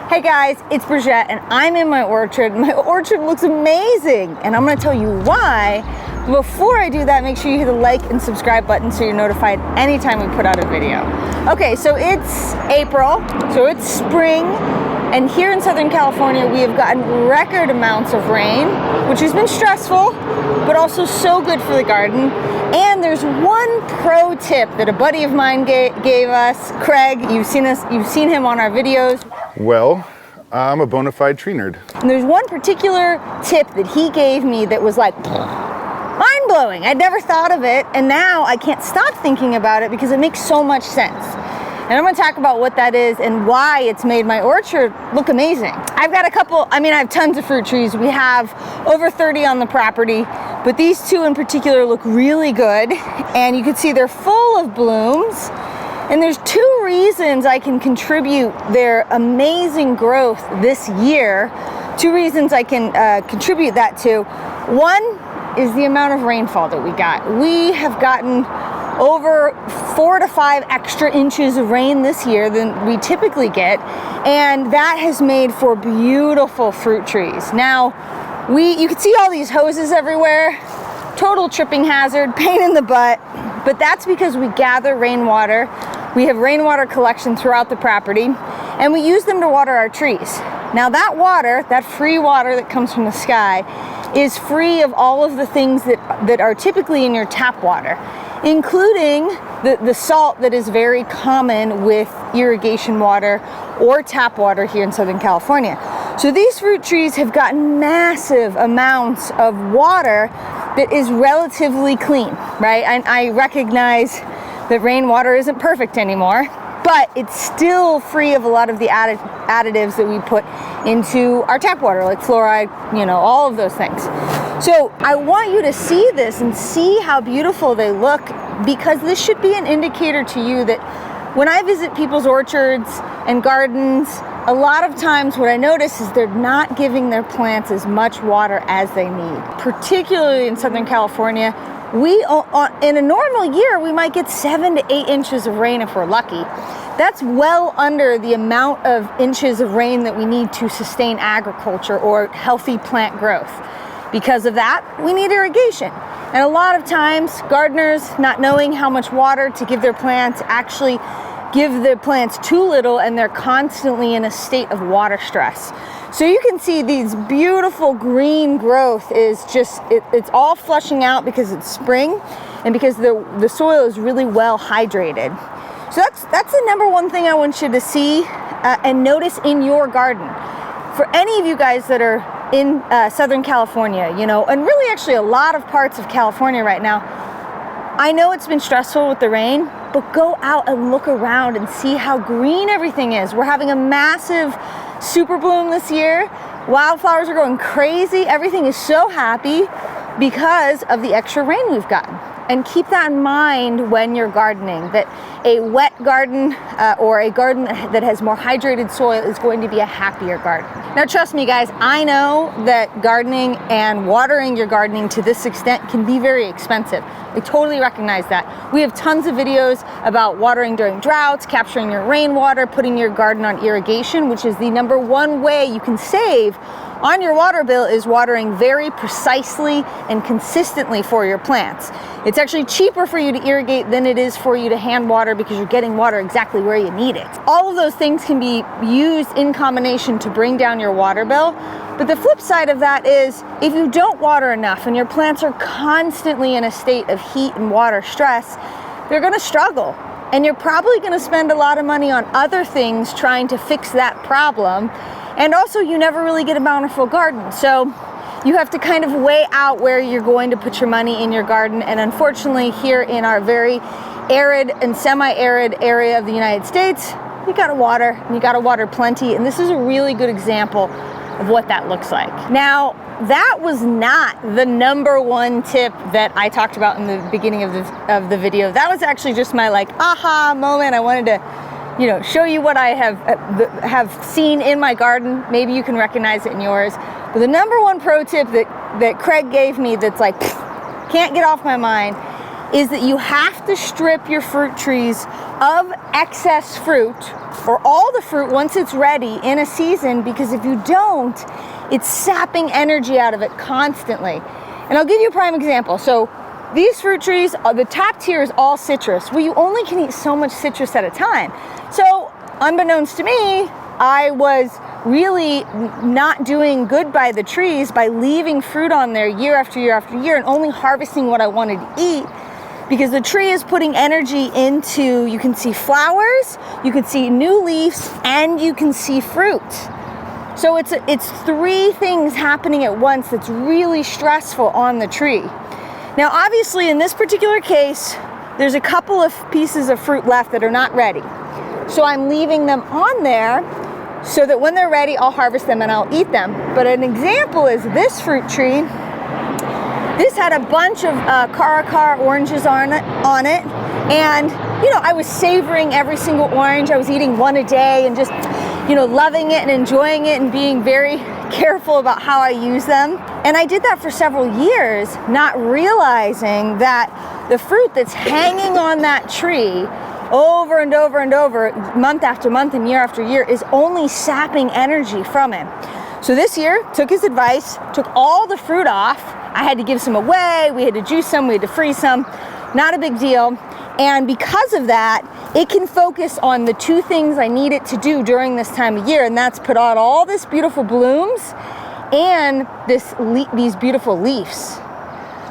Hey guys, it's Bridget and I'm in my orchard. My orchard looks amazing and I'm gonna tell you why. Before I do that, make sure you hit the like and subscribe button so you're notified anytime we put out a video. Okay, so it's April, so it's spring, and here in Southern California, we have gotten record amounts of rain, which has been stressful, but also so good for the garden. And there's one pro tip that a buddy of mine gave us, Craig. You've seen him on our videos. Well, I'm a bona fide tree nerd. And there's one particular tip that he gave me that was like mind-blowing. I'd never thought of it, and now I can't stop thinking about it because it makes so much sense. And I'm gonna talk about what that is and why it's made my orchard look amazing. I've got I have tons of fruit trees. We have over 30 on the property, but these two in particular look really good. And you can see they're full of blooms. And there's two reasons I can contribute their amazing growth this year. Two reasons I can contribute that to. One is the amount of rainfall that we got. We have gotten over 4 to 5 extra inches of rain this year than we typically get, and that has made for beautiful fruit trees. Now, you can see all these hoses everywhere, total tripping hazard, pain in the butt, but that's because we gather rainwater. We have rainwater collection throughout the property, and we use them to water our trees. Now that water, that free water that comes from the sky, is free of all of the things that are typically in your tap water, including the salt that is very common with irrigation water or tap water here in Southern California. So these fruit trees have gotten massive amounts of water that is relatively clean, right? I recognize that rainwater isn't perfect anymore, but it's still free of a lot of the additives that we put into our tap water, like fluoride, all of those things. So I want you to see this and see how beautiful they look, because this should be an indicator to you that when I visit people's orchards and gardens, a lot of times what I notice is they're not giving their plants as much water as they need. Particularly in Southern California, in a normal year, we might get 7 to 8 inches of rain if we're lucky. That's well under the amount of inches of rain that we need to sustain agriculture or healthy plant growth. Because of that, we need irrigation. And a lot of times, gardeners, not knowing how much water to give their plants, actually give their plants too little, and they're constantly in a state of water stress. So you can see these beautiful green growth is just, it's all flushing out because it's spring and because the soil is really well hydrated. So that's the number one thing I want you to see and notice in your garden. For any of you guys that are in Southern California, and really actually a lot of parts of California right now, I know it's been stressful with the rain, but go out and look around and see how green everything is. We're having a massive super bloom this year. Wildflowers are going crazy. Everything is so happy because of the extra rain we've gotten. And keep that in mind when you're gardening, that a wet garden or a garden that has more hydrated soil is going to be a happier garden. Now trust me guys, I know that gardening and watering your gardening to this extent can be very expensive. I totally recognize that. We have tons of videos about watering during droughts, capturing your rainwater, putting your garden on irrigation, which is the number one way you can save on your water bill, is watering very precisely and consistently for your plants. It's actually cheaper for you to irrigate than it is for you to hand water because you're getting water exactly where you need it. All of those things can be used in combination to bring down your water bill. But the flip side of that is, if you don't water enough and your plants are constantly in a state of heat and water stress, they're gonna struggle. And you're probably gonna spend a lot of money on other things trying to fix that problem. And also, you never really get a bountiful garden. So you have to kind of weigh out where you're going to put your money in your garden. And unfortunately, here in our very arid and semi-arid area of the United States, you gotta water, and you gotta water plenty. And this is a really good example of what that looks like. Now, that was not the number one tip that I talked about in the beginning of the video. That was actually just my aha moment. I wanted to show you what I have seen in my garden. Maybe you can recognize it in yours. But the number one pro tip that Craig gave me that's can't get off my mind is that you have to strip your fruit trees of excess fruit, or all the fruit once it's ready in a season, because if you don't, it's sapping energy out of it constantly. And I'll give you a prime example. So these fruit trees, the top tier is all citrus. Well, you only can eat so much citrus at a time. So unbeknownst to me, I was really not doing good by the trees by leaving fruit on there year after year after year and only harvesting what I wanted to eat, because the tree is putting energy into, you can see flowers, you can see new leaves, and you can see fruit. So it's three things happening at once that's really stressful on the tree. Now, obviously, in this particular case, there's a couple of pieces of fruit left that are not ready. So I'm leaving them on there so that when they're ready, I'll harvest them and I'll eat them. But an example is this fruit tree. This had a bunch of caracar oranges on it. And, you know, I was savoring every single orange. I was eating one a day and just, you know, loving it and enjoying it and being very careful about how I use them. And I did that for several years, not realizing that the fruit that's hanging on that tree over and over and over, month after month and year after year, is only sapping energy from it. So this year, took his advice, took all the fruit off. I had to give some away, we had to juice some, we had to freeze some, not a big deal. And because of that, it can focus on the two things I need it to do during this time of year, and that's put out all this beautiful blooms and these beautiful leaves.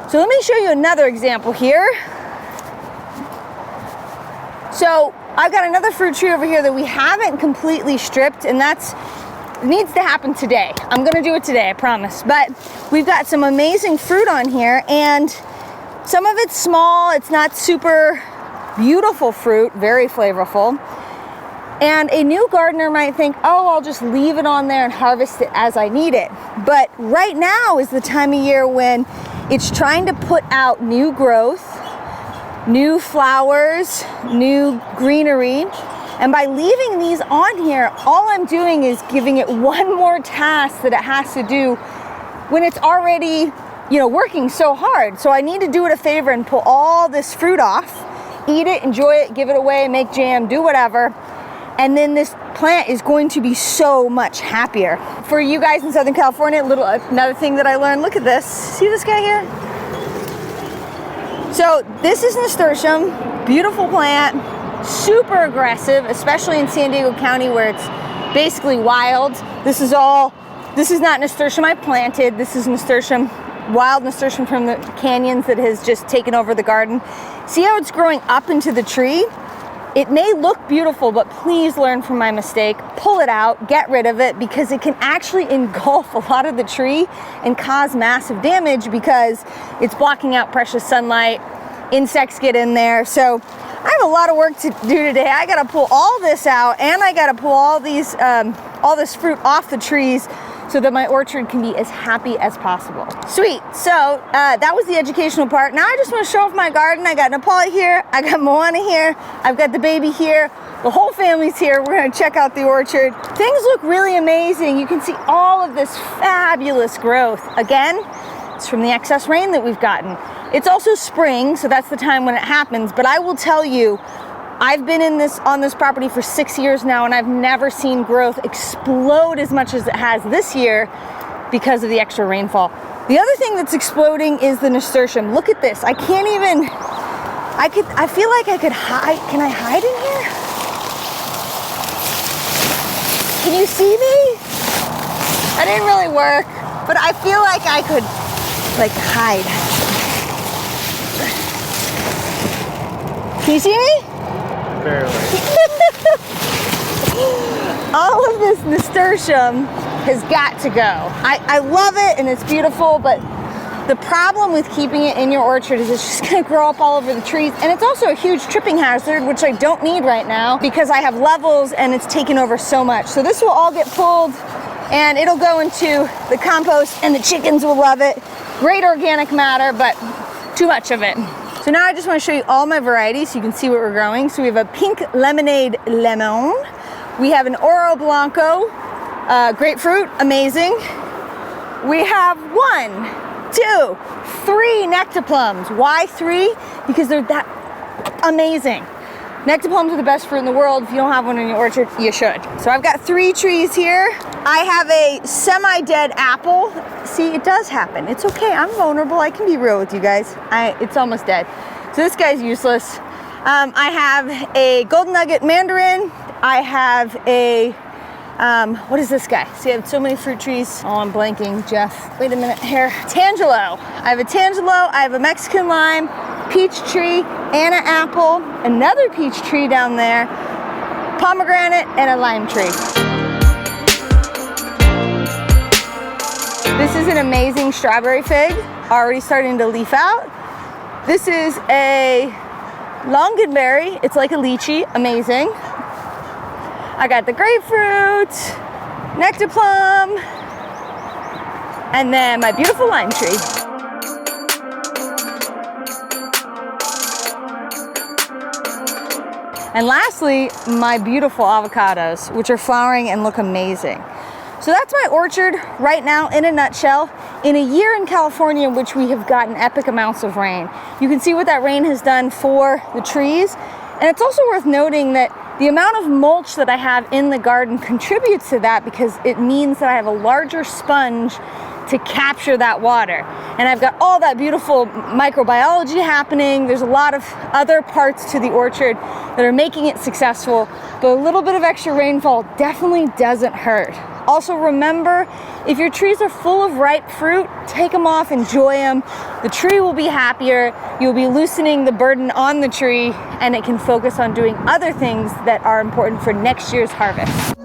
So let me show you another example here. So I've got another fruit tree over here that we haven't completely stripped, and it needs to happen today. I'm gonna do it today, I promise. But we've got some amazing fruit on here, and some of it's small, it's not super beautiful fruit, very flavorful. And a new gardener might think, oh, I'll just leave it on there and harvest it as I need it. But right now is the time of year when it's trying to put out new growth, new flowers, new greenery. And by leaving these on here, all I'm doing is giving it one more task that it has to do when it's already, you know, working so hard. So I need to do it a favor and pull all this fruit off, eat it, enjoy it, give it away, make jam, do whatever. And then this plant is going to be so much happier. For you guys in Southern California, another thing that I learned, look at this. See this guy here? So this is nasturtium, beautiful plant, super aggressive, especially in San Diego County where it's basically wild. This is not nasturtium I planted. This is nasturtium, wild nasturtium from the canyons that has just taken over the garden. See how it's growing up into the tree? It may look beautiful, but please learn from my mistake. Pull it out, get rid of it, because it can actually engulf a lot of the tree and cause massive damage because it's blocking out precious sunlight. Insects get in there. So I have a lot of work to do today. I gotta pull all this out, and I gotta pull all this fruit off the trees so that my orchard can be as happy as possible. Sweet, so that was the educational part. Now I just wanna show off my garden. I got Nepali here, I got Moana here, I've got the baby here, the whole family's here. We're gonna check out the orchard. Things look really amazing. You can see all of this fabulous growth. Again, it's from the excess rain that we've gotten. It's also spring, so that's the time when it happens, but I will tell you, I've been on this property for 6 years now, and I've never seen growth explode as much as it has this year because of the extra rainfall. The other thing that's exploding is the nasturtium. Look at this. I can't even, I feel like I could hide. Can I hide in here? Can you see me? That didn't really work, but I feel like I could like hide. Can you see me? Barely. All of this nasturtium has got to go. I love it and it's beautiful, but the problem with keeping it in your orchard is it's just gonna grow up all over the trees, and it's also a huge tripping hazard, which I don't need right now because I have levels and it's taken over so much. So this will all get pulled and it'll go into the compost, and the chickens will love it. Great organic matter, but too much of it. So now I just want to show you all my varieties so you can see what we're growing. So we have a pink lemonade lemon. We have an Oro Blanco grapefruit, amazing. We have one 2, 3 nectarplums. Why 3? Because they're that amazing. Nectarplums are the best fruit in the world. If you don't have one in your orchard, you should. So I've got 3 trees here. I have a semi-dead apple. See, it does happen. It's okay, I'm vulnerable. I can be real with you guys. It's almost dead. So this guy's useless. I have a golden nugget mandarin. I have a, what is this guy? See, I have so many fruit trees. Oh, I'm blanking, Jeff. Wait a minute here. Tangelo. I have a tangelo, I have a Mexican lime, peach tree, and an apple, another peach tree down there, pomegranate, and a lime tree. This is an amazing strawberry fig, already starting to leaf out. This is a longanberry. It's like a lychee, amazing. I got the grapefruit, nectar plum, and then my beautiful lime tree. And lastly, my beautiful avocados, which are flowering and look amazing. So that's my orchard right now in a nutshell. In a year in California in which we have gotten epic amounts of rain, you can see what that rain has done for the trees. And it's also worth noting that the amount of mulch that I have in the garden contributes to that, because it means that I have a larger sponge to capture that water. And I've got all that beautiful microbiology happening. There's a lot of other parts to the orchard that are making it successful, but a little bit of extra rainfall definitely doesn't hurt. Also remember, if your trees are full of ripe fruit, take them off, enjoy them. The tree will be happier, you'll be loosening the burden on the tree, and it can focus on doing other things that are important for next year's harvest.